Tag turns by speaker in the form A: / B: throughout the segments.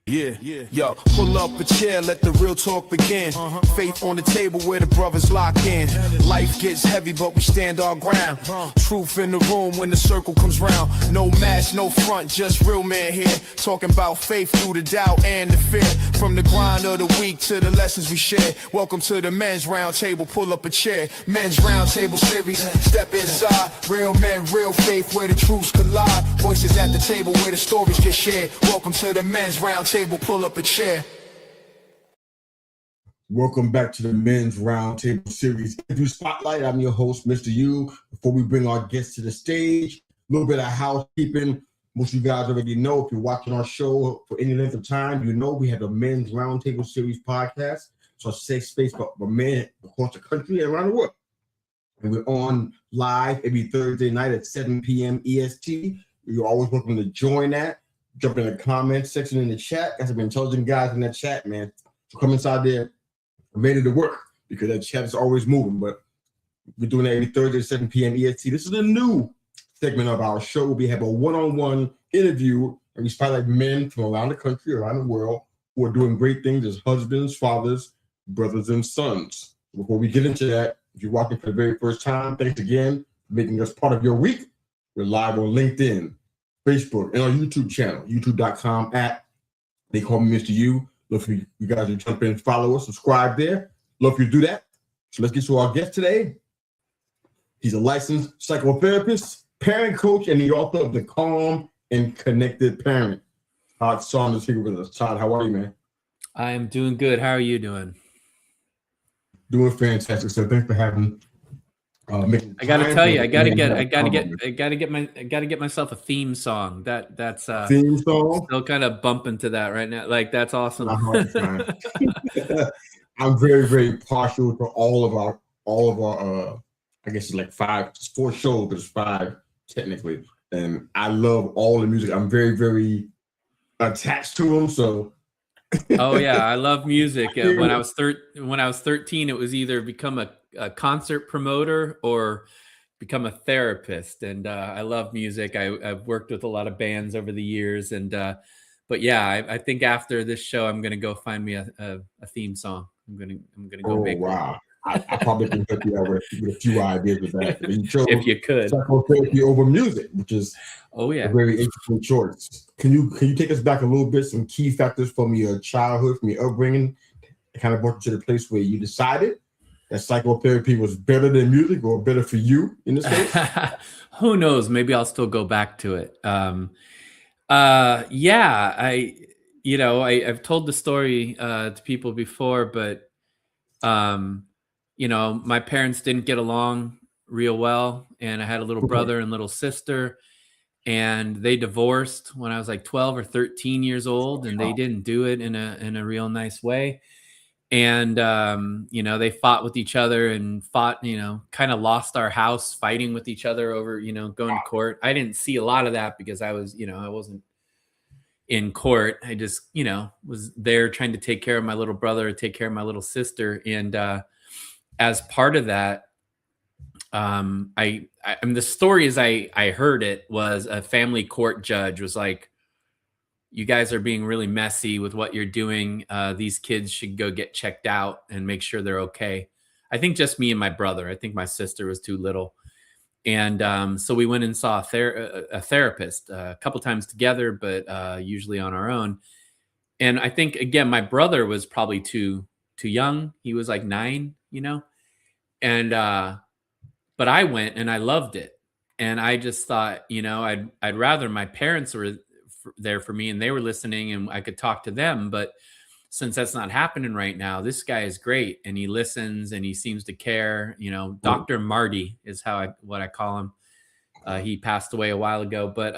A: Yeah, yo, pull up a chair, let the real talk begin. Faith on the table where the brothers lock in. Life gets heavy, but we stand our ground. Truth in the room when the circle comes round. No mask, no front, just real men here. Talking about faith through the doubt and the fear. From the grind of the week to the lessons we share. Welcome to the men's round table, pull up a chair. Men's round table series, step inside. Real men, real faith where the truths collide. Voices at the table where the stories get shared. Welcome to the men's round table, pull up a chair.
B: Welcome back to the Men's Roundtable Series Interview Spotlight. I'm your host, Mr. U. Before we bring our guests to the stage, a little bit of housekeeping. Most of you guys already know, if you're watching our show for any length of time, you know we have a Men's Roundtable Series podcast. So a safe space for men across the country and around the world. And we're on live every Thursday night at 7 p.m. EST. You're always welcome to join that. Jump in the comments section in the chat. Got some intelligent guys in that chat, man. So come inside there. I'm ready to work because that chat is always moving. But we're doing that every Thursday at 7 p.m. EST. This is a new segment of our show. We have a one-on-one interview and we spotlight men from around the country, around the world, who are doing great things as husbands, fathers, brothers, and sons. Before we get into that, if you're watching for the very first time, thanks again for making us part of your week. We're live on LinkedIn, Facebook, and our YouTube channel, youtube.com They Call Me Mr. U. Love for you guys to jump in, follow us, subscribe there. Love for you to do that. So let's get to our guest today. He's a licensed psychotherapist, parent coach, and the author of The Calm and Connected Parent. Todd Sarner is here with us. Todd, how are you, man?
C: I am doing good. How are you doing?
B: Doing fantastic. So thanks for having.
C: I got to tell you, I got to get myself a theme song. That's
B: theme song.
C: Still kind of bumping to that right now. Like that's awesome.
B: I'm very, very partial to all of our. I guess it's like four shows, but it's five technically, and I love all the music. I'm very, very attached to them. So.
C: Oh yeah, I love music. When I was 13, it was either become a concert promoter or become a therapist, and I love music. I've worked with a lot of bands over the years, and but yeah, I think after this show, I'm gonna go find me a theme song. I'm gonna go make one.
B: I probably can help you out with a few ideas with that.
C: If you could,
B: psychotherapy over music, which is a very interesting choice. Can you take us back a little bit, some key factors from your childhood, from your upbringing, that kind of brought you to the place where you decided that psychotherapy was better than music or better for you in this case?
C: Who knows? Maybe I'll still go back to it. I've told the story to people before, but my parents didn't get along real well, and I had a little brother and little sister, and they divorced when I was like 12 or 13 years old, and they didn't do it in a real nice way. And, they fought with each other and kind of lost our house fighting with each other over, going to court. I didn't see a lot of that because I was, I wasn't in court. I just, was there trying to take care of my little brother, take care of my little sister. And, as part of that, the story as I heard it was a family court judge was like, you guys are being really messy with what you're doing. These kids should go get checked out and make sure they're okay. I think just me and my brother. I think my sister was too little. And so we went and saw a therapist a couple times together, but usually on our own. And I think, again, my brother was probably too young. He was like 9, and but I went and I loved it. And I just thought, I'd rather my parents were there for me and they were listening and I could talk to them. But since that's not happening right now, this guy is great and he listens and he seems to care. Dr. Marty is what I call him. He passed away a while ago, but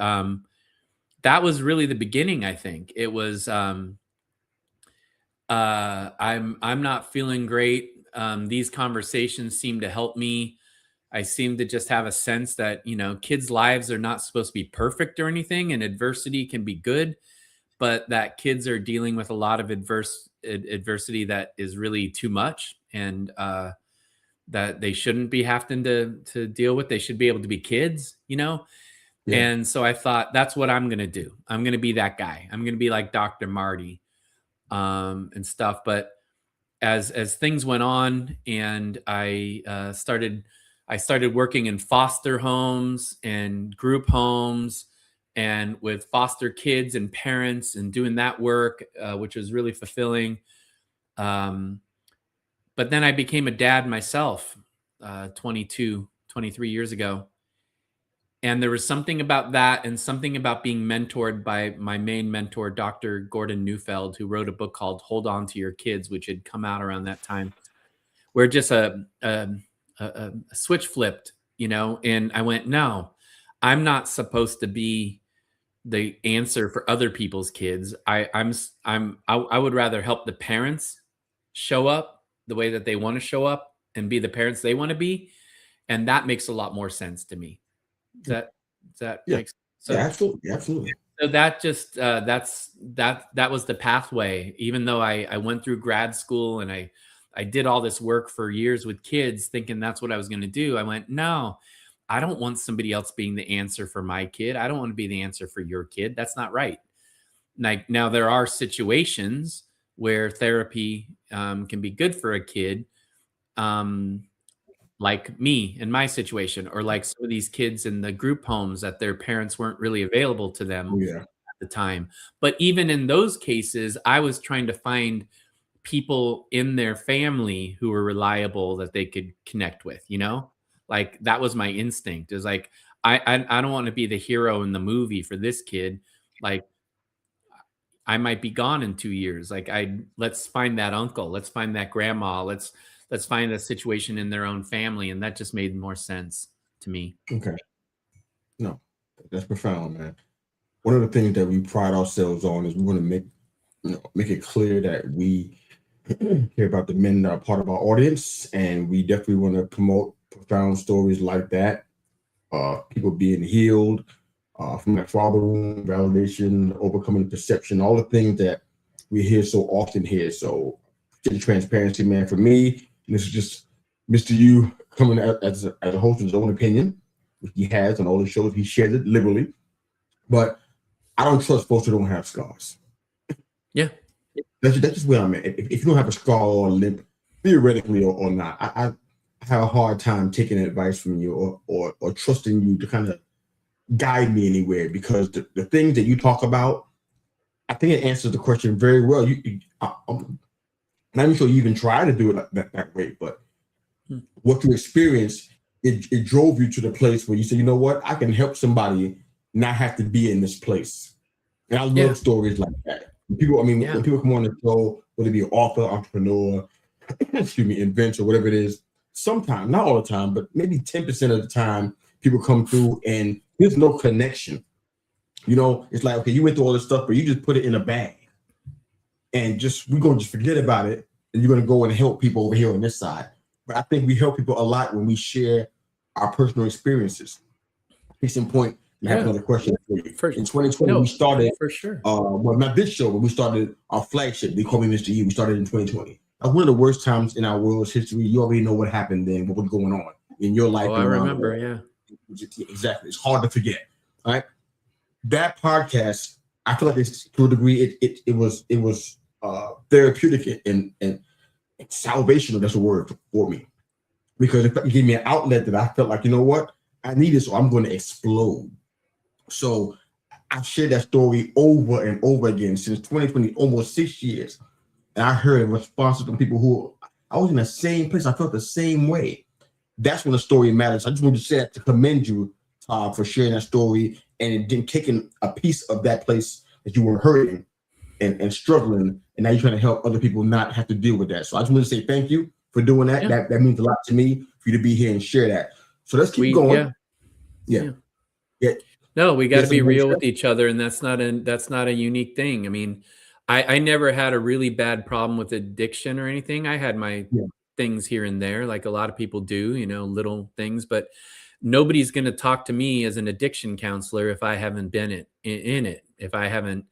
C: that was really the beginning. I think it was I'm not feeling great. These conversations seem to help me. I seem to just have a sense that, kids' lives are not supposed to be perfect or anything, and adversity can be good, but that kids are dealing with a lot of adversity that is really too much, and that they shouldn't be having to deal with. They should be able to be kids,
B: Yeah.
C: And so I thought, that's what I'm going to do. I'm going to be that guy. I'm going to be like Dr. Marty, and stuff. But as things went on, and I started working in foster homes and group homes, and with foster kids and parents, and doing that work, which was really fulfilling. Um, but then I became a dad myself, 22, 23 years ago. And there was something about that, and something about being mentored by my main mentor, Dr. Gordon Neufeld, who wrote a book called Hold On to Your Kids, which had come out around that time, where just a switch flipped, and I went, no, I'm not supposed to be the answer for other people's kids. I would rather help the parents show up the way that they want to show up and be the parents they want to be. And that makes a lot more sense to me. Does that
B: Yeah.
C: make sense?
B: Yeah, absolutely. Absolutely.
C: So that just that was the pathway. Even though I went through grad school, and I did all this work for years with kids, thinking that's what I was going to do, I went, no, I don't want somebody else being the answer for my kid. I don't want to be the answer for your kid. That's not right. Like, now there are situations where therapy can be good for a kid, like me in my situation, or like some of these kids in the group homes that their parents weren't really available to them
B: Oh, yeah.
C: at the time. But even in those cases, I was trying to find people in their family who were reliable that they could connect with, like that was my instinct, is like, I don't want to be the hero in the movie for this kid. Like, I might be gone in 2 years. Like, let's find that uncle, let's find that grandma, let's find a situation in their own family. And that just made more sense to me.
B: Okay. No, that's profound, man. One of the things that we pride ourselves on is we want to make it clear that we care about the men that are part of our audience, and we definitely want to promote profound stories like that. People being healed from that father wound, validation, overcoming perception, all the things that we hear so often here. So, the transparency, man, for me, this is just Mr. U coming as a host of his own opinion, which he has on all the shows. He shares it liberally. But I don't trust folks who don't have scars.
C: Yeah.
B: That's just where I'm at. If you don't have a scar or a limp, theoretically or not, I have a hard time taking advice from you or trusting you to kind of guide me anywhere, because the things that you talk about, I think it answers the question very well. I'm not even sure you even try to do it that way, but what you experienced, it drove you to the place where you say, you know what, I can help somebody not have to be in this place. And I love stories like that. People, when people come on the show, whether it be an author, entrepreneur, inventor, whatever it is, sometimes, not all the time, but maybe 10% of the time, people come through and there's no connection. It's like, okay, you went through all this stuff, but you just put it in a bag. And we're going to just forget about it. And you're going to go and help people over here on this side. But I think we help people a lot when we share our personal experiences. Case in point, I have another question for you. In 2020, we started,
C: for sure.
B: Well, not this show, but we started our flagship. They call me Mr. U. We started in 2020. That was one of the worst times in our world's history. You already know what happened then, what was going on in your life.
C: Oh, I remember, yeah.
B: Exactly. It's hard to forget. All right. That podcast, I feel like it's, to a degree, it was therapeutic and salvational. That's a word for me, because it gave me an outlet that I felt like, you know what, I need it, so I'm going to explode. So I've shared that story over and over again since 2020, almost 6 years. And I heard responses from people who I was in the same place. I felt the same way. That's when the story matters. I just wanted to say that to commend you, Todd, for sharing that story and taking a piece of that place that you were hurting and struggling, and now you're trying to help other people not have to deal with that. So I just want to say thank you for doing that.
C: Yeah.
B: That means a lot to me for you to be here and share that. So let's keep going. Yeah.
C: No, we got to be real with each other, and that's not a unique thing. I mean, I never had a really bad problem with addiction or anything. I had my things here and there, like a lot of people do, little things, but nobody's going to talk to me as an addiction counselor if I haven't been in it, if I haven't,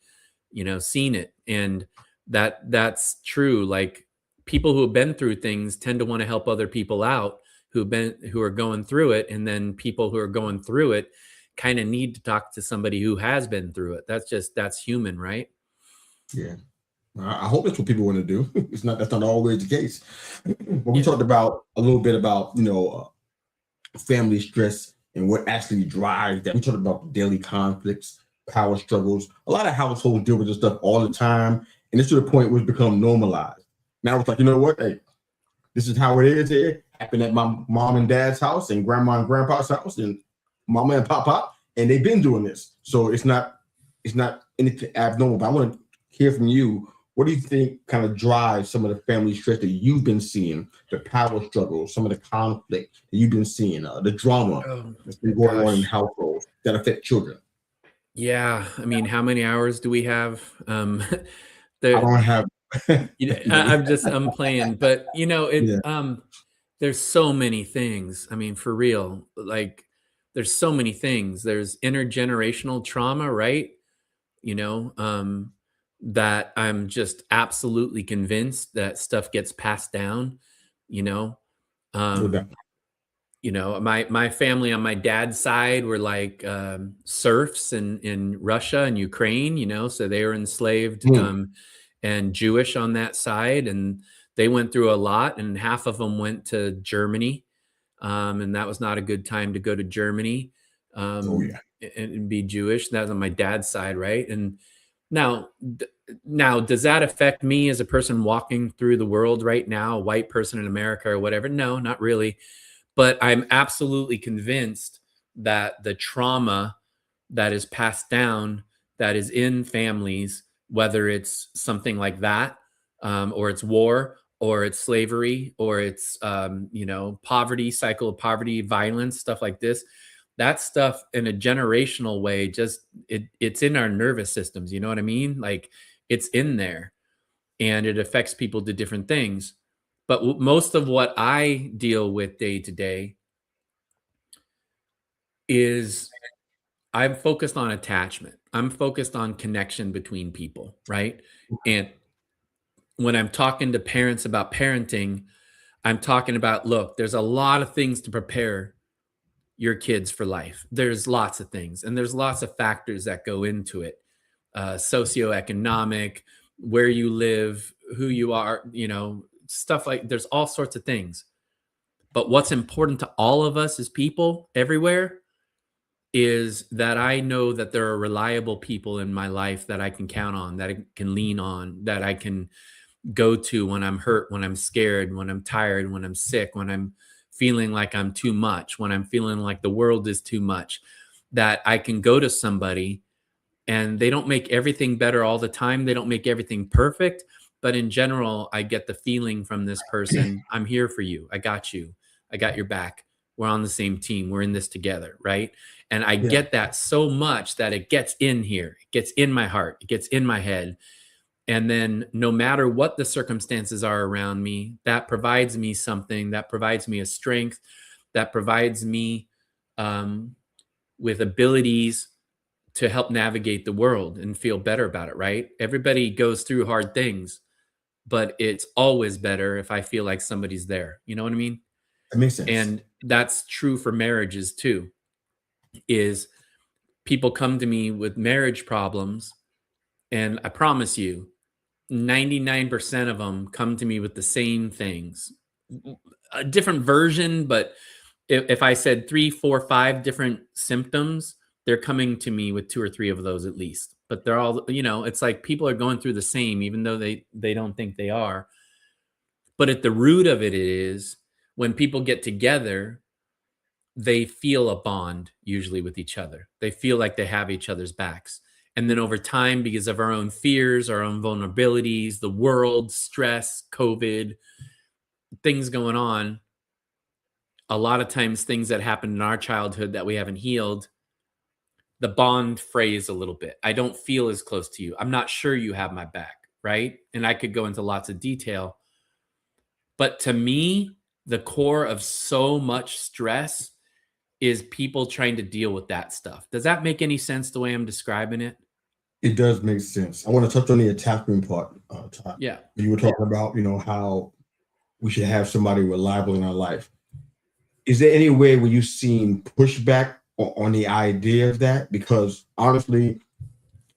C: seen it. And that's true. Like, people who have been through things tend to want to help other people out who are going through it. And then people who are going through it kind of need to talk to somebody who has been through it. That's human, right?
B: Yeah. I hope that's what people want to do. That's not always the case. But we
C: Yeah.
B: talked about a little bit about, family stress and what actually drives that. We talked about daily conflicts, power struggles. A lot of households deal with this stuff all the time. And it's to the point where it's become normalized. Now it's like, you know what? Hey, this is how it is here. Happened at my mom and dad's house and grandma and grandpa's house and mama and papa. And they've been doing this. So it's not anything abnormal. But I want to hear from you. What do you think kind of drives some of the family stress that you've been seeing, the power struggles, some of the conflict that you've been seeing, the drama that's been going on in households that affect children?
C: Yeah. I mean, how many hours do we have?
B: I don't have.
C: I'm playing, but
B: Yeah.
C: There's so many things. I mean, for real, like there's so many things. There's intergenerational trauma, right? That I'm just absolutely convinced that stuff gets passed down, you know.
B: No doubt.
C: My family on my dad's side were like serfs in Russia and Ukraine, so they were enslaved and Jewish on that side, and they went through a lot, and half of them went to Germany, and that was not a good time to go to Germany and be Jewish. That was on my dad's side, right? And now, does that affect me as a person walking through the world right now, a white person in America or whatever? No, not really. But I'm absolutely convinced that the trauma that is passed down, that is in families, whether it's something like that, or it's war, or it's slavery, or it's poverty, cycle of poverty, violence, stuff like this, that stuff in a generational way, it's in our nervous systems. You know what I mean? Like it's in there, and it affects people to different things. But most of what I deal with day to day is I'm focused on attachment. I'm focused on connection between people, right? And when I'm talking to parents about parenting, I'm talking about, look, there's a lot of things to prepare your kids for life. There's lots of things, and there's lots of factors that go into it. Socioeconomic, where you live, who you are, stuff like there's all sorts of things. But what's important to all of us as people everywhere is that I know that there are reliable people in my life that I can count on, that I can lean on, that I can go to when I'm hurt, when I'm scared, when I'm tired, when I'm sick, when I'm feeling like I'm too much, when I'm feeling like the world is too much, that I can go to somebody. And they don't make everything better all the time. They don't make everything perfect. But in general, I get the feeling from this person, I'm here for you. I got you. I got your back. We're on the same team. We're in this together, right? And I get that so much that it gets in here. It gets in my heart. It gets in my head. And then no matter what the circumstances are around me, that provides me something, that provides me a strength, that provides me with abilities to help navigate the world and feel better about it, right? Everybody goes through hard things, but it's always better if I feel like somebody's there. You know what I mean?
B: That makes sense.
C: And that's true for marriages too, is people come to me with marriage problems, and I promise you, 99% of them come to me with the same things. A different version, but if I said 3, 4, 5 different symptoms, they're coming to me with 2 or 3 of those at least. But they're all, it's like people are going through the same, even though they don't think they are. But at the root of it is when people get together, they feel a bond usually with each other. They feel like they have each other's backs. And then over time, because of our own fears, our own vulnerabilities, the world, stress, COVID, things going on, a lot of times things that happened in our childhood that we haven't healed, the bond frays a little bit. I don't feel as close to you. I'm not sure you have my back, right? And I could go into lots of detail. But to me, the core of so much stress is people trying to deal with that stuff. Does that make any sense the way I'm describing it?
B: It does make sense. I want to touch on the attachment part, Todd.
C: Yeah.
B: You were talking about, how we should have somebody reliable in our life. Is there any way where you've seen pushback on the idea of that? Because honestly,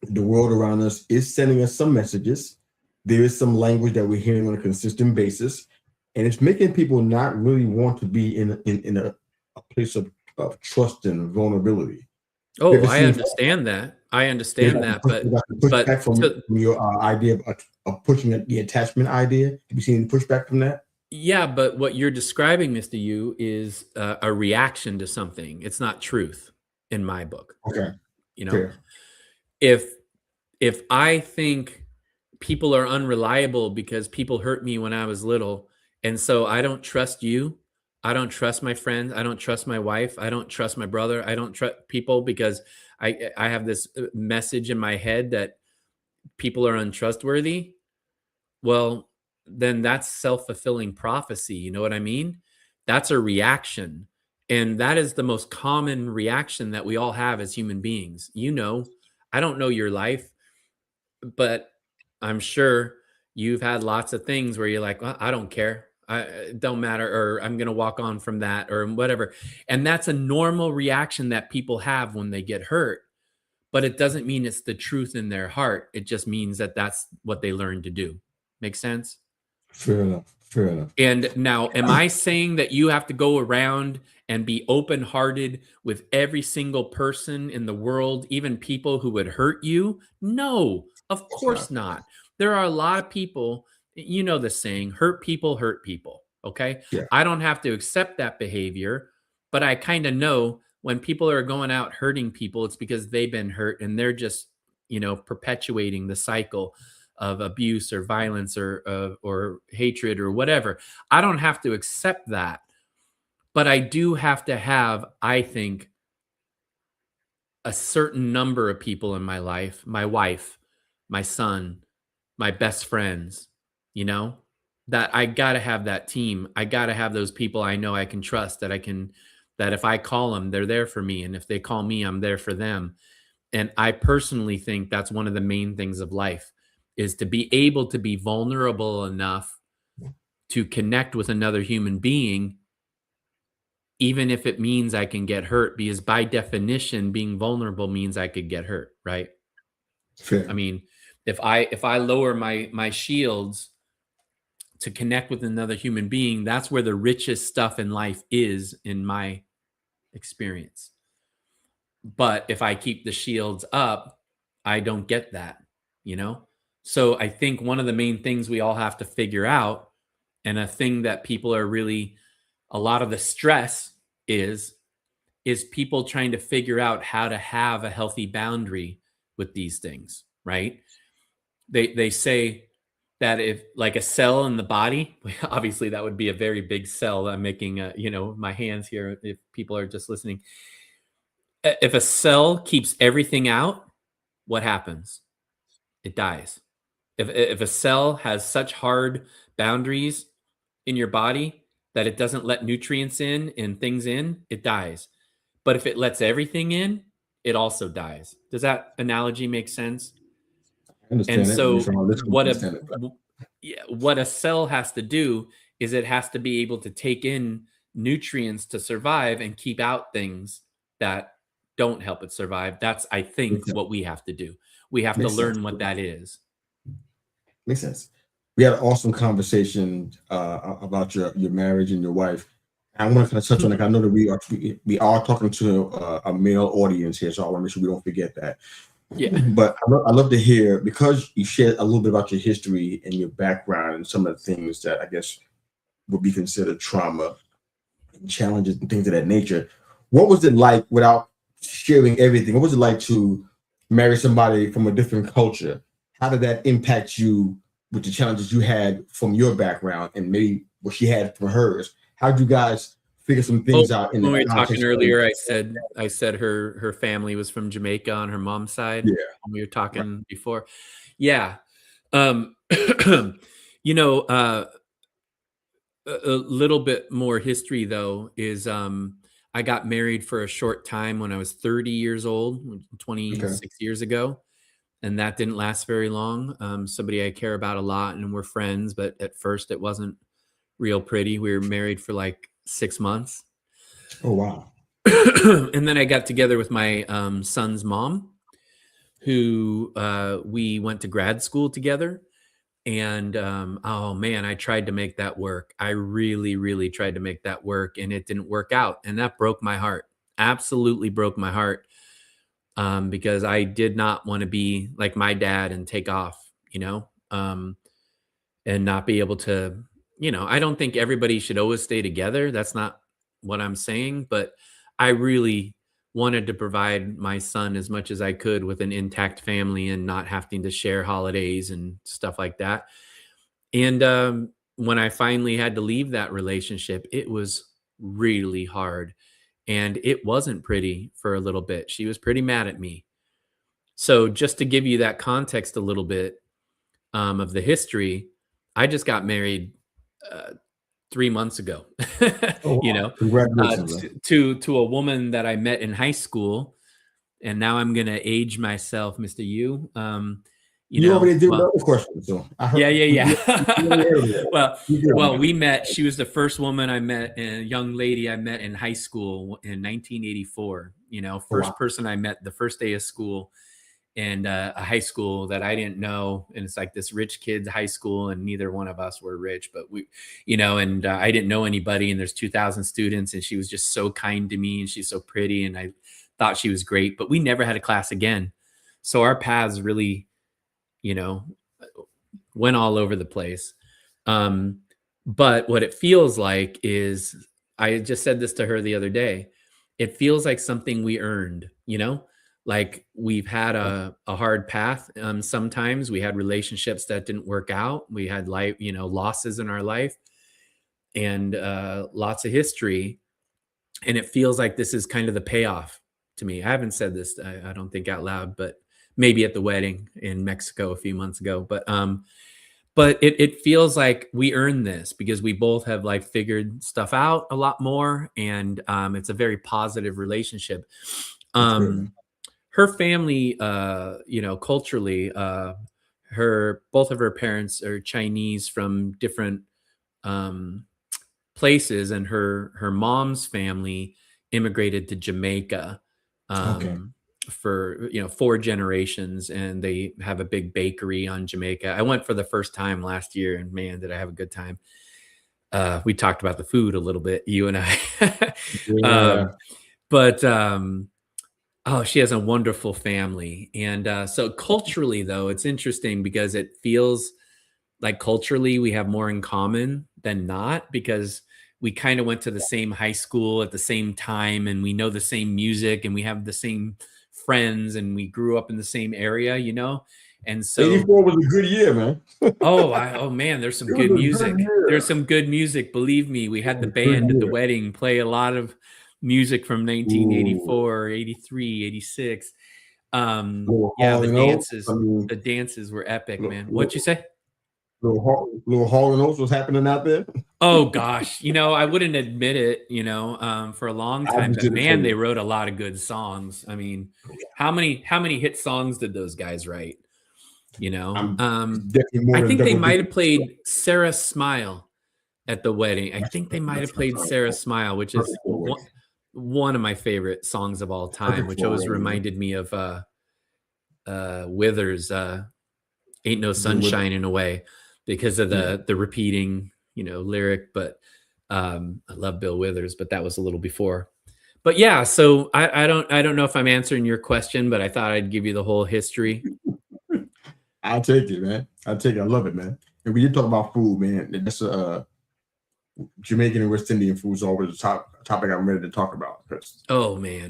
B: the world around us is sending us some messages. There is some language that we're hearing on a consistent basis, and it's making people not really want to be in a place of trust and vulnerability. You
C: Oh,
B: ever
C: I
B: seen
C: understand that. I
B: they
C: understand
B: got
C: that,
B: they got the pushback
C: so
B: from your idea of pushing the attachment idea? Have you seen pushback from that?
C: yeah, but what you're describing, Mr. Yu, is a reaction to something. It's not truth in my book.
B: Okay,
C: You know,
B: fair.
C: if if I think people are unreliable because people hurt me when I was little, and so I don't trust you, I don't trust my friends, I don't trust my wife, I don't trust my brother, I don't trust people because I have this message in my head that people are untrustworthy. Well, then that's self-fulfilling prophecy, you know what I mean? That's a reaction, and that is the most common reaction that we all have as human beings. You know, I don't know your life, but I'm sure you've had lots of things where you're like, "Well, I don't care. It don't matter," or "I'm gonna walk on from that," or whatever, and that's a normal reaction that people have when they get hurt, but it doesn't mean it's the truth in their heart. It just means that that's what they learned to do. Make sense?
B: Fair enough. Fair enough.
C: And now, am I saying that you have to go around and be open hearted with every single person in the world, even people who would hurt you? No, of
B: It's not.
C: course not. There are a lot of people, you know, the saying, hurt people hurt people. Okay.
B: Yeah.
C: I don't have to accept that behavior, but I kind of know when people are going out hurting people, it's because they've been hurt and they're just, you know, perpetuating the cycle of abuse or violence or hatred or whatever. I don't have to accept that, but I do have to have, I think, a certain number of people in my life, my wife, my son, my best friends, you know, that I got to have that team. I got to have those people I know I can trust, that if I call them, they're there for me. And if they call me, I'm there for them. And I personally think that's one of the main things of life is to be able to be vulnerable enough to connect with another human being, even if it means I can get hurt, because by definition, being vulnerable means I could get hurt, right? I
B: Fair.
C: mean, if I lower my shields to connect with another human being, that's where the richest stuff in life is, in my experience. But if I keep the shields up, I don't get that, you know? So I think one of the main things we all have to figure out, and a thing that people are really, a lot of the stress is people trying to figure out how to have a healthy boundary with these things, right? They say that if like a cell in the body, obviously that would be a very big cell. I'm making you know, my hands here if people are just listening. If a cell keeps everything out, what happens? It dies. If a cell has such hard boundaries in your body that it doesn't let nutrients in and things in, it dies. But if it lets everything in, it also dies. Does that analogy make sense?
B: I
C: And
B: understand it. I'm
C: so
B: sure our listeners
C: what a
B: understand it. But
C: yeah, what a cell has to do is it has to be able to take in nutrients to survive and keep out things that don't help it survive. That's, I think,
B: makes sense.
C: what we have to do. We have to
B: Makes sense.
C: learn what that is.
B: Makes sense. We had an awesome conversation about your marriage and your wife. I want to kind of touch on it. I know that we are talking to a male audience here, so I want to make sure we don't forget that.
C: Yeah.
B: But I love to hear, because you shared a little bit about your history and your background and some of the things that I guess would be considered trauma, challenges, and things of that nature. What was it like, without sharing everything? What was it like to marry somebody from a different culture? How did that impact you with the challenges you had from your background and maybe what she had from hers? How did you guys figure some
C: Oh,
B: things out in
C: when
B: the
C: we were talking
B: context of?
C: earlier, I said her family was from Jamaica on her mom's side.
B: Yeah,
C: When we were
B: right.
C: talking before. Yeah. Um, you know, a little bit more history though is I got married for a short time when I was 30 years old,
B: Okay.
C: 26 years ago, and that didn't last very long. Somebody I care about a lot and we're friends, but at first it wasn't real pretty. We were married for like 6 months.
B: Oh wow.
C: And then I got together with my son's mom, who we went to grad school together. And oh man, I tried to make that work. I really, really tried to make that work, and it didn't work out. And that broke my heart. Absolutely broke my heart, because I did not want to be like my dad and take off, and not be able to, I don't think everybody should always stay together. That's not what I'm saying, but I really wanted to provide my son as much as I could with an intact family and not having to share holidays and stuff like that. And when I finally had to leave that relationship, it was really hard. And it wasn't pretty for a little bit. She was pretty mad at me. So, just to give you that context a little bit of the history, I just got married 3 months ago,
B: Oh,
C: you
B: wow.
C: know,
B: Congratulations, man.
C: to a woman that I met in high school, and now I'm gonna age myself, Mr. Yu.
B: You already did the
C: Well,
B: other question, so I heard.
C: yeah, yeah,
B: You
C: yeah.
B: already heard
C: well,
B: You did,
C: well,
B: man.
C: we met. She was the first woman I met, a young lady I met in high school in 1984.
B: Oh,
C: First
B: wow.
C: person I met the first day of school, and a high school that I didn't know. And it's like this rich kid's high school, and neither one of us were rich, but and I didn't know anybody. And there's 2,000 students, and she was just so kind to me, and she's so pretty, and I thought she was great. But we never had a class again, so our paths really, you know, went all over the place. But what it feels like is, I just said this to her the other day, it feels like something we earned, like we've had a hard path. Sometimes we had relationships that didn't work out. We had life, losses in our life, and lots of history. And it feels like this is kind of the payoff to me. I haven't said this, I don't think, out loud, but maybe at the wedding in Mexico a few months ago. But it feels like we earned this because we both have like figured stuff out a lot more, and it's a very positive relationship.
B: That's great, man.
C: Her family, culturally, both of her parents are Chinese from different places, and her mom's family immigrated to Jamaica
B: Okay.
C: for 4 generations, and they have a big bakery on Jamaica. I went for the first time last year, and man, did I have a good time. We talked about the food a little bit, you and I.
B: Yeah.
C: But oh, she has a wonderful family. And so culturally, though, it's interesting because it feels like culturally we have more in common than not, because we kind of went to the same high school at the same time, and we know the same music, and we have the same friends, and we grew up in the same area, And so
B: 84 was a good year, man.
C: oh man, there's some
B: It was
C: good
B: a good
C: music.
B: year.
C: There's some good music. Believe me, we had the
B: It was a good
C: band at the
B: year.
C: wedding play a lot of music from
B: Ooh.
C: 1984, 83, 86.
B: Little
C: Yeah,
B: Hall
C: the
B: and Oates.
C: dances,
B: I mean,
C: the dances were epic,
B: little,
C: man. What'd you
B: little,
C: say?
B: little Hall and Oates was happening out there.
C: Oh gosh, I wouldn't admit it, for a long
B: I
C: time,
B: just
C: but
B: did it for
C: man, they
B: you.
C: wrote a lot of good songs. I mean, how many hit songs did those guys write?
B: I'm definitely more
C: I
B: than
C: think they
B: double
C: might have
B: digits.
C: played Sarah Smile at the wedding. I think they might
B: That's
C: have played Sarah Smile, which is
B: perfect for it.
C: one of my favorite songs of all time,
B: Perfect
C: which
B: for
C: always
B: it, man.
C: reminded me of Withers, Ain't No
B: Bill Withers.
C: Sunshine in a way, because of
B: Yeah.
C: the repeating, lyric. But I love Bill Withers, but that was a little before. But yeah, so I don't know if I'm answering your question, but I thought I'd give you the whole history.
B: I'll take it, man. I'll take it. I love it, man. And we did talk about food, man. That's Jamaican and West Indian food is always a topic I'm ready to talk about, because
C: Oh man.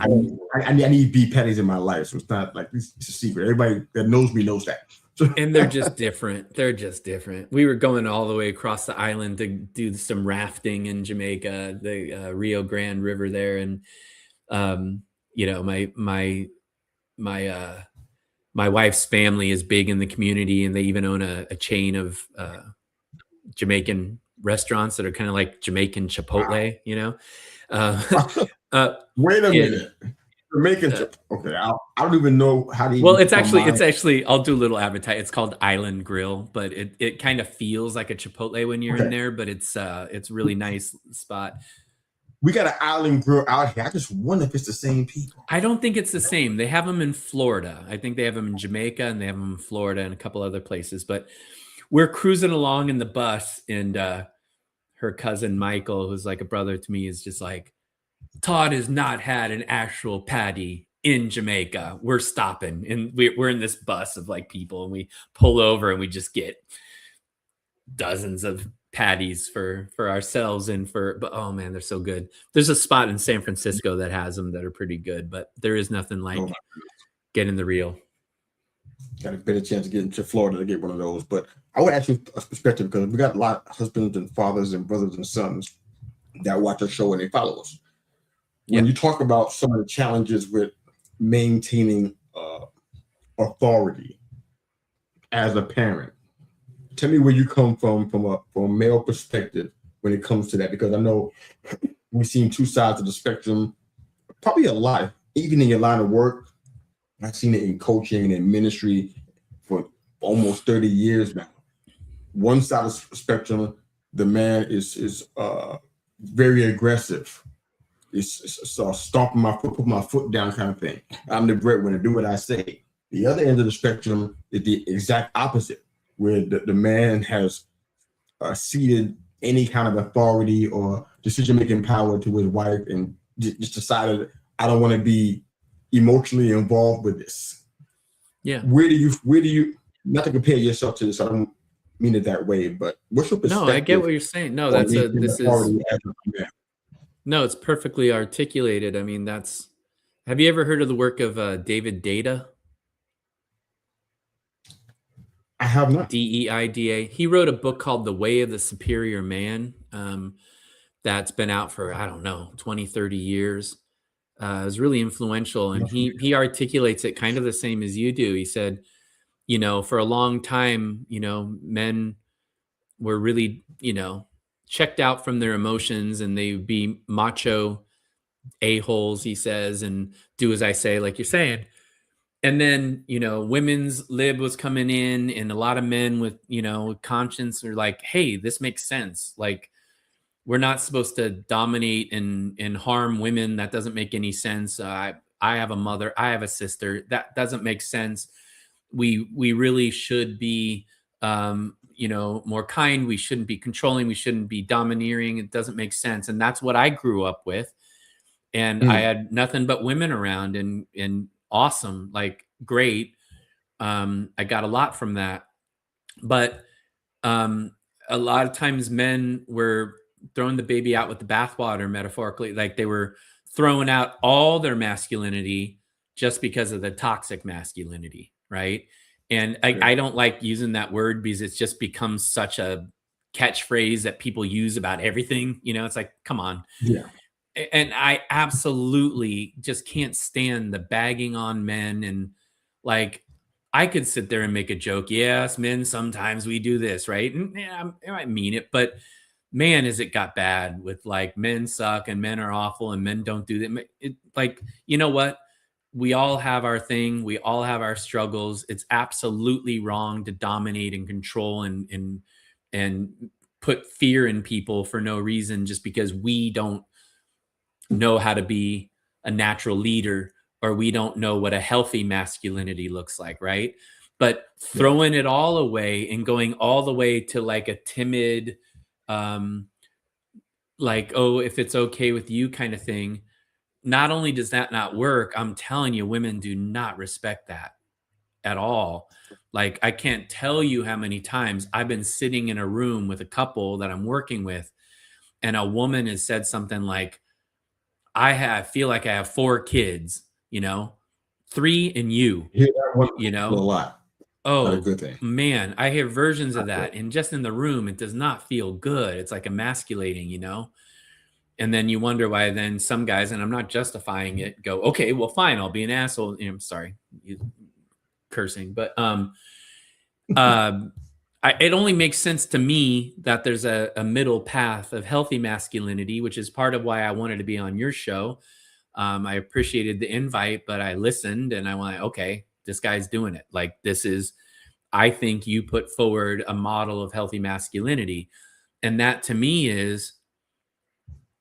B: I need beef patties in my life, so it's not like it's a secret. Everybody that knows me knows that.
C: And they're just different. They're just different. We were going all the way across the island to do some rafting in Jamaica, the Rio Grande River there, and my wife's family is big in the community, and they even own a chain of Jamaican restaurants that are kind of like Jamaican Chipotle,
B: Wait a
C: and,
B: minute. Jamaican. Okay, I don't even know how to.
C: well, it's actually I'll do a little advertise. It's called Island Grill, but it kind of feels like a Chipotle when you're in there, but it's really nice spot.
B: We got an island girl out here. I just wonder if it's the same people.
C: I don't think it's the same. They have them in Florida. I think they have them in Jamaica, and they have them in Florida and a couple other places. But we're cruising along in the bus, and her cousin Michael, who's like a brother to me, is just like, Todd has not had an actual patty in Jamaica. We're stopping, and we're in this bus of like people, and we pull over, and we just get dozens of patties for ourselves and but oh man, they're so good. There's a spot in San Francisco that has them that are pretty good, but there is nothing like getting the real.
B: Got a better chance of getting to Florida to get one of those. But I would ask you a perspective, because we got a lot of husbands and fathers and brothers and sons that watch our show and they follow us. When you talk about some of the challenges with maintaining authority as a parent, tell me where you come from a male perspective when it comes to that, because I know we've seen two sides of the spectrum, probably a lot, even in your line of work. I've seen it in coaching and in ministry for almost 30 years now. One side of the spectrum, the man is very aggressive. It's stomping my foot, put my foot down kind of thing. I'm the breadwinner, do what I say. The other end of the spectrum is the exact opposite, where the man has ceded any kind of authority or decision-making power to his wife and just decided, I don't want to be emotionally involved with this.
C: Yeah.
B: Where do you, not to compare yourself to this, I don't mean it that way, but what's your perspective?
C: No, I get what you're saying. No, no, it's perfectly articulated. I mean, have you ever heard of the work of David Deida?
B: I have not.
C: Deida. He wrote a book called The Way of the Superior Man. That's been out for, I don't know, 20, 30 years. It was really influential. And he articulates it kind of the same as you do. He said, for a long time, men were really, checked out from their emotions, and they would be macho a-holes, he says, and do as I say, like you're saying. And then, women's lib was coming in, and a lot of men with, conscience are like, hey, this makes sense. Like, we're not supposed to dominate and harm women. That doesn't make any sense. I have a mother, I have a sister. That doesn't make sense. We really should be, more kind. We shouldn't be controlling. We shouldn't be domineering. It doesn't make sense. And that's what I grew up with. And I had nothing but women around, and awesome, like great. I got a lot from that. But a lot of times men were throwing the baby out with the bathwater, metaphorically. Like they were throwing out all their masculinity just because of the toxic masculinity, right? And I don't like using that word because it's just become such a catchphrase that people use about everything. It's like, come on.
B: Yeah.
C: And I absolutely just can't stand the bagging on men. And like, I could sit there and make a joke. Yes, men, sometimes we do this, right? And I might mean it, but man, has it got bad with like men suck and men are awful and men don't do that. Like, you know what? We all have our thing. We all have our struggles. It's absolutely wrong to dominate and control and put fear in people for no reason, just because we don't know how to be a natural leader, or we don't know what a healthy masculinity looks like, right? But throwing it all away and going all the way to like a timid, like, oh, if it's okay with you kind of thing. Not only does that not work, I'm telling you, women do not respect that at all. Like, I can't tell you how many times I've been sitting in a room with a couple that I'm working with, and a woman has said something like, I feel like I have 4 kids, 3 in you,
B: A lot.
C: Oh,
B: not a good thing.
C: Man, I hear versions of that. And just in the room, it does not feel good. It's like emasculating, And then you wonder why then some guys, and I'm not justifying it, go, okay, well, fine, I'll be an asshole. I'm sorry, cursing, but it only makes sense to me that there's a middle path of healthy masculinity, which is part of why I wanted to be on your show. I appreciated the invite, but I listened and I went, okay, this guy's doing it. Like, I think you put forward a model of healthy masculinity. And that to me is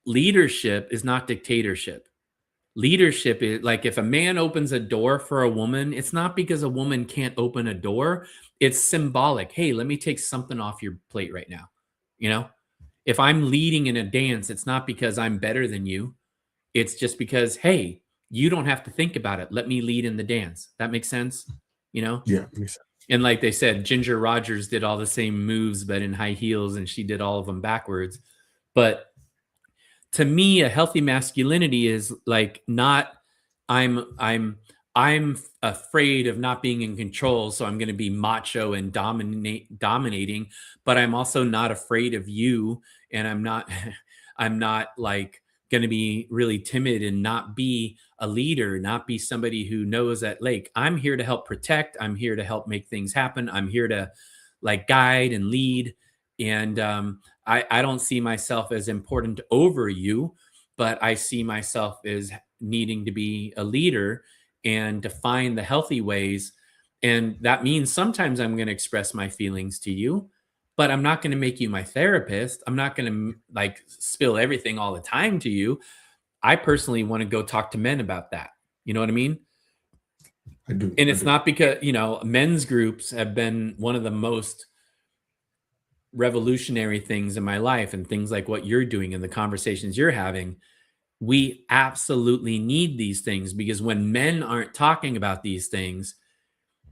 C: leadership is not dictatorship. Leadership is like, if a man opens a door for a woman, it's not because a woman can't open a door. It's symbolic. Hey, let me take something off your plate right now. You know, if I'm leading in a dance, it's not because I'm better than you. It's just because, hey, you don't have to think about it. Let me lead in the dance. That makes sense. You know?
B: Yeah, makes sense.
C: And like they said, Ginger Rogers did all the same moves, but in high heels, and she did all of them backwards. But to me, a healthy masculinity is like, not I'm afraid of not being in control, so I'm going to be macho and dominating, but I'm also not afraid of you, and I'm not I'm not like going to be really timid and not be a leader, not be somebody who knows that, like, I'm here to help protect, I'm here to help make things happen, I'm here to like guide and lead. And I don't see myself as important over you, but I see myself as needing to be a leader and define the healthy ways. And that means sometimes I'm going to express my feelings to you, but I'm not going to make you my therapist. I'm not going to like spill everything all the time to you. I personally want to go talk to men about that. You know what I mean?
B: I do.
C: And it's not because, you know, men's groups have been one of the most revolutionary things in my life, and things like what you're doing and the conversations you're having. We absolutely need these things, because when men aren't talking about these things,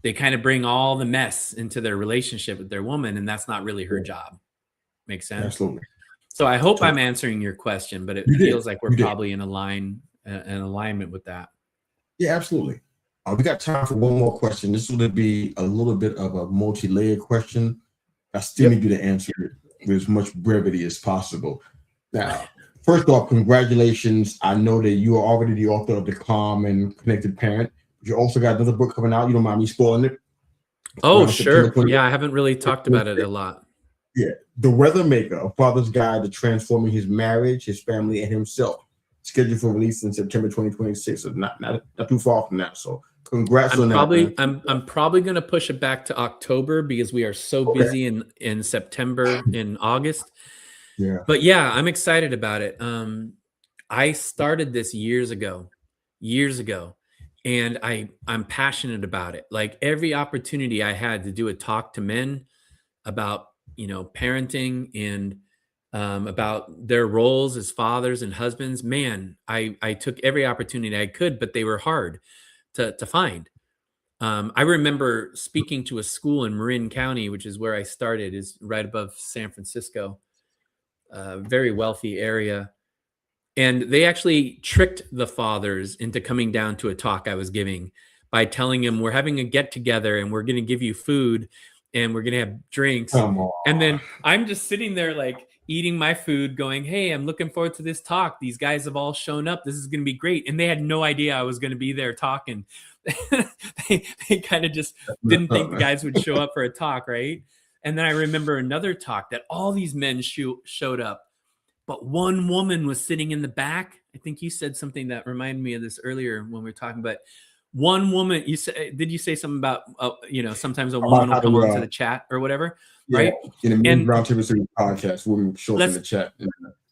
C: they kind of bring all the mess into their relationship with their woman, and that's not really her job. Makes sense?
B: Absolutely.
C: So I hope I'm answering your question, but it feels like we're
B: You did.
C: probably in alignment with that.
B: Yeah, absolutely. We got time for one more question. This will be a little bit of a multi-layered question. I still need you to answer it with as much brevity as possible. Now, first off, congratulations. I know that you are already the author of The Calm and Connected Parent. You also got another book coming out. You don't mind me spoiling it?
C: Oh, sure. Yeah, I haven't really talked about it a lot.
B: Yeah. The Weather Maker, A Father's Guide to Transforming His Marriage, His Family, and Himself. Scheduled for release in September 2026. So not too far from now. So congrats on that.
C: I'm probably going to push it back to October, because we are so busy in September and August.
B: Yeah.
C: But yeah, I'm excited about it. I started this years ago, and I'm passionate about it. Like, every opportunity I had to do a talk to men about, you know, parenting and about their roles as fathers and husbands, man, I took every opportunity I could, but they were hard to find. I remember speaking to a school in Marin County, which is where I started, is right above San Francisco, a very wealthy area. And they actually tricked the fathers into coming down to a talk I was giving by telling them, we're having a get together and we're going to give you food and we're going to have drinks. And then I'm just sitting there like eating my food going, hey, I'm looking forward to this talk. These guys have all shown up. This is going to be great. And they had no idea I was going to be there talking. they kind of just didn't think the guys would show up for a talk, right? And then I remember another talk that all these men showed up, but one woman was sitting in the back. I think you said something that reminded me of this earlier when we were talking, but one woman, did you say something about, you know, sometimes a woman will come onto the chat or whatever, right?
B: In the Roundtable Series podcast, women show up in the chat.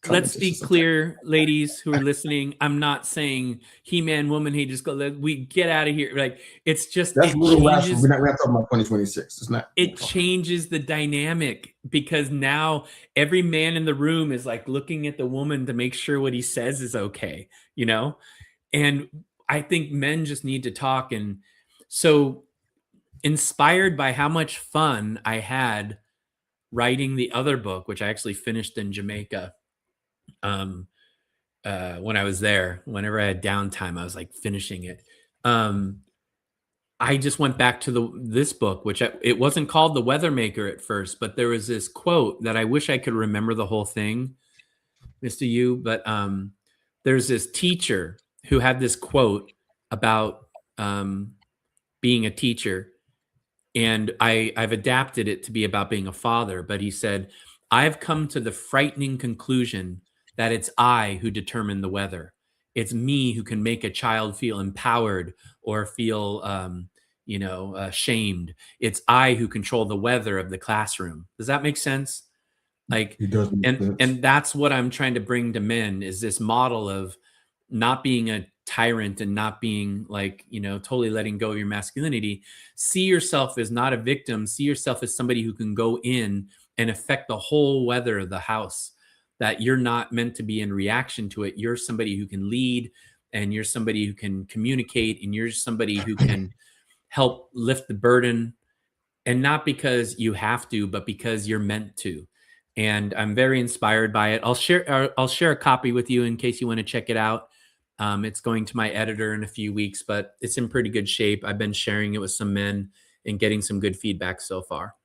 C: Let's be clear, ladies who are listening. I'm not saying he-man, woman, hey, just go, we get out of here. Like, it's just,
B: that's a little rational. We're not talking about 2026. It's not.
C: It changes the dynamic, because now every man in the room is like looking at the woman to make sure what he says is okay, you know? And I think men just need to talk. And so, inspired by how much fun I had writing the other book, which I actually finished in Jamaica, when I was there, whenever I had downtime, I was like finishing it. I just went back to this book, which it wasn't called The Weather Maker at first, but there was this quote that I wish I could remember the whole thing, Mr. Yu, but there's this teacher who had this quote about being a teacher, and I've adapted it to be about being a father, but he said, I've come to the frightening conclusion that it's I who determine the weather. It's me who can make a child feel empowered or feel, shamed. It's I who control the weather of the classroom. Does that make sense? Like,
B: It does make sense.
C: and that's what I'm trying to bring to men, is this model of not being a tyrant and not being like, totally letting go of your masculinity. See yourself as not a victim. See yourself as somebody who can go in and affect the whole weather of the house, that you're not meant to be in reaction to it. You're somebody who can lead, and you're somebody who can communicate, and you're somebody who can help lift the burden, and not because you have to, but because you're meant to. And I'm very inspired by it. I'll share a copy with you in case you want to check it out. It's going to my editor in a few weeks, but it's in pretty good shape. I've been sharing it with some men and getting some good feedback so far.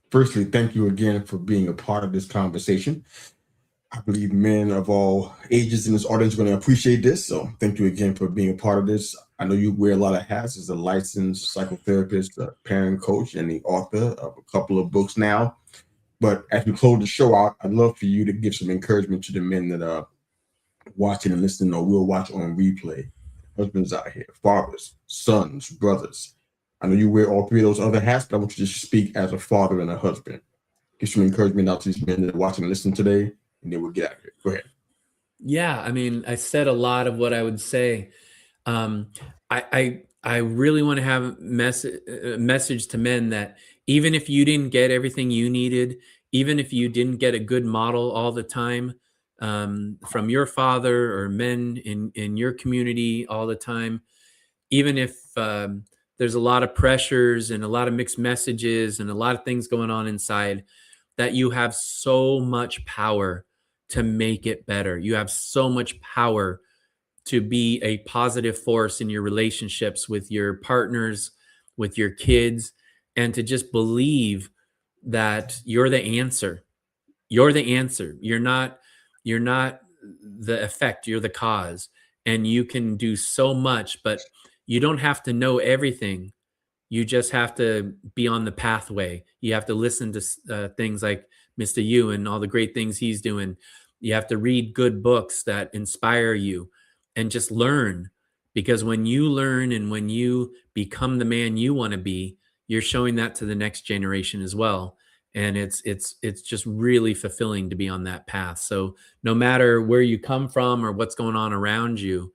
B: Firstly, thank you again for being a part of this conversation. I believe men of all ages in this audience are going to appreciate this. So thank you again for being a part of this. I know you wear a lot of hats as a licensed psychotherapist, a parent coach, and the author of a couple of books now. But as we close the show out, I'd love for you to give some encouragement to the men that are watching and listening or will watch on replay. Husbands out here, fathers, sons, brothers. I know you wear all three of those other hats, but I want you to speak as a father and a husband. Give some encouragement out to these men that are watching and listening today, and then we'll get out of here. Go ahead.
C: Yeah, I mean, I said a lot of what I would say. I really want to have a message to men that even if you didn't get everything you needed, even if you didn't get a good model all the time from your father or men in your community all the time, even if there's a lot of pressures and a lot of mixed messages and a lot of things going on inside, that you have so much power to make it better. You have so much power to be a positive force in your relationships with your partners, with your kids, and to just believe that you're the answer. You're the answer. You're not the effect, you're the cause. And you can do so much, but you don't have to know everything. You just have to be on the pathway. You have to listen to things like Mr. Yu and all the great things he's doing. You have to read good books that inspire you and just learn, because when you learn and when you become the man you want to be, you're showing that to the next generation as well. And it's just really fulfilling to be on that path. So no matter where you come from or what's going on around you,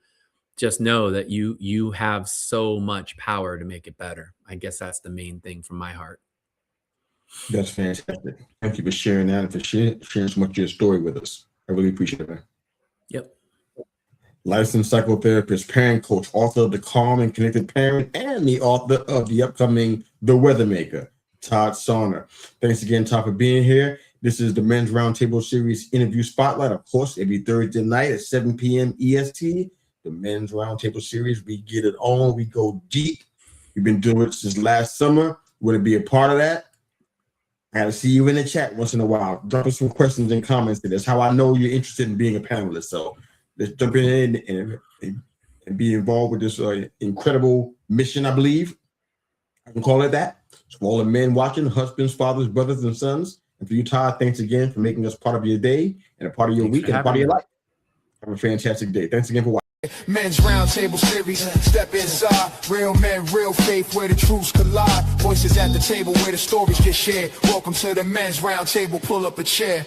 C: just know that you have so much power to make it better. I guess that's the main thing from my heart.
B: That's fantastic. Thank you for sharing that and for sharing so much of your story with us. I really appreciate it, man.
C: Yep.
B: Licensed psychotherapist, parent coach, author of The Calm and Connected Parent, and the author of the upcoming The Weathermaker, Todd Sarner. Thanks again, Todd, for being here. This is the Men's Roundtable Series Interview Spotlight, of course, every Thursday night at 7 p.m. EST. The Men's Roundtable Series, we get it on, we go deep. We've been doing it since last summer. Want to be a part of that? I gotta see you in the chat once in a while. Drop us some questions and comments to this. How I know you're interested in being a panelist. So let's jump in and be involved with this incredible mission, I believe. I can call it that. So for all the men watching, husbands, fathers, brothers, and sons, and for you, Todd, thanks again for making us part of your day and a part of your week and a part of your life. Have a fantastic day. Thanks again for watching.
A: Men's Roundtable Series, step inside. Real men, real faith, where the truths collide. Voices at the table where the stories get shared. Welcome to the Men's Roundtable, pull up a chair.